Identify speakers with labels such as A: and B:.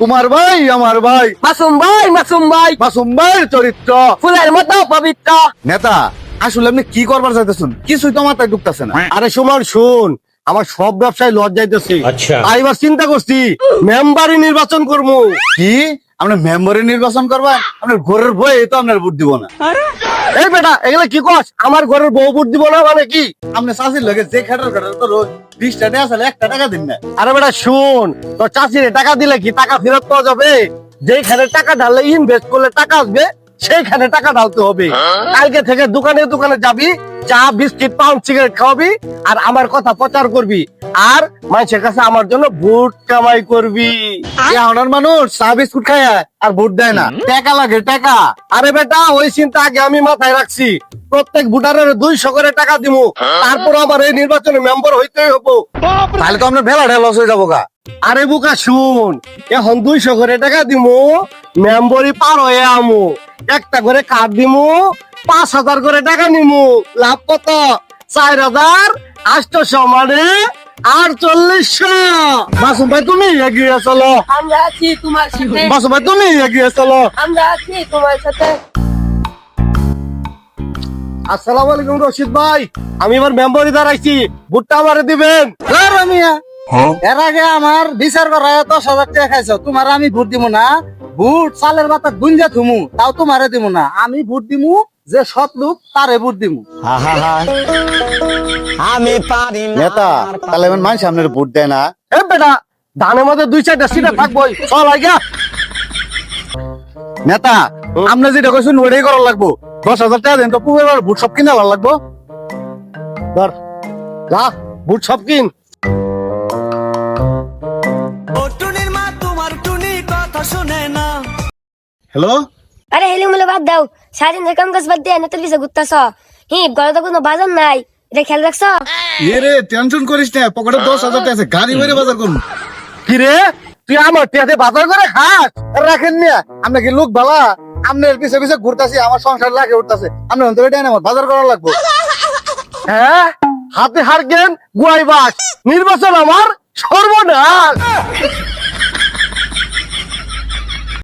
A: তোমার ভাই আমার ভাই
B: মাসুম ভাই
A: মাসুম ভাইয়ের চরিত্র
B: ফুলের মতো পবিত্র।
A: নেতা আসলে আপনি কি করবার চাইতেছেন? কিছুই তো মাথায় ঢুকতেছে না।
C: আরে সুমন শুন, আমার সব ব্যবসায় লস যাইতেছে।
D: আচ্ছা।
C: তাই এবার চিন্তা করছি মেম্বারই নির্বাচন করবো।
A: কি আপনার মেম্বারে নির্বাচন করবা? আপনার ঘরের বই তো আপনার ভোট দিব না।
C: এই বেটা এগুলা কি কস? আমার ঘরের বউ ভোট দিব না মানে কি?
A: আপনি চাষির লোকে যে খাটার তো রোজ 20 টাকা আসলে 1 টাকা দিন না।
C: আরে বেটা শুন, তো চাষিরে টাকা দিলে কি টাকা ফেরত পাওয়া যাবে? যেখানে টাকা ঢাললে ইনভেস্ট করলে টাকা আসবে সেইখানে টাকা ঢালতে হবে। কালকে থেকে দোকানে দোকানে যাবি, চা বিস্কিট পাউন সিগারেট খাওয়াবি আর আমার কথা প্রচার করবি আর মানুষের কাছে আমার জন্য ভোট কামাই করবি।
A: এখনের মানুষ চা বিস্কুট খায় আর ভোট দেয় না, টাকা লাগে টাকা।
C: আরে বেটা ওই চিন্তা আগে আমি মাথায় রাখছি। প্রত্যেক ভোটারের 200 করে টাকা দিমু, তারপর আমার এই নির্বাচনে মেম্বার হইতেই হবো।
A: তাহলে তো আপনার ভেলাটা লস হয়ে যাবো গা।
C: আরে বুকা শুন, এখন 200 করে টাকা দিমু, মেম্বরি পার হয়ে আমু, একটা করে কার্ড দিমু, 5,000 করে টাকা নিমু, লাভ কত? 4,800 মানে 4800। মাসুম ভাই তুমি এগিয়ে চলো,
B: আমরা আছি তোমার সাথে,
C: মাসুম ভাই তুমি এগিয়ে চলো।
B: আমরা আছি তোমার সাথে।
C: আসসালামু আলাইকুম রশিদ ভাই, আমি এবার মেম্বরি দাঁড়াইছি, ভোটটা আমারে দিবেন।
A: এর আগে আমার বিচার করা 10,000 টাকা খাইছো, তোমার আমি ভোট দিব না। ভোট চালের বাতা গুঞ্জা থুমু, তাও তোমারে দিব না। আমি ভোট দিমু যে সৎ লোক তারে ভোট দিমু।
D: আমি পারি
A: নেতা তাহলে এমন মানুষ আপনার ভোট দেয় না।
C: এ বেটা ধানের মধ্যে 2-4টা সিটা থাকবোই, চল আইগা।
A: নেতা আপনি যেটা কইছেন ওইটাই করার লাগবো। 10,000 টাকা দেন তো পুরো ভোট সব কিনা ভালো লাগবো।
C: ধর যা ভোট সব কিন।
A: হ্যালো
E: আরে হেলে মুলে বাদ দাও, সারাদিন যে কাম কাজ বাদ দিয়ে নতুন কিছু ঘুরতেছ। ঘরে তো কোনো বাজার নাই, এটা খেয়াল রাখছো?
A: রে টেনশন করিস না, পকেটে 10,000 টাকা আছে, গাড়ি বেড়ে বাজার করুন।
C: কি রে তুই আমার টেহাতে বাজার করে খাস?
A: রাখেন না, আপনি কি লোক ভালা? আপনার পিছে পিছে ঘুরতাছি, আমার সংসার লাগে উঠতাছে, আপনার অন্তরে এটা আমার বাজার করা লাগবো।
C: হ্যাঁ হাতে হারগেন গুয়াই বাস, নির্বাচন আমার সর্বনাশ।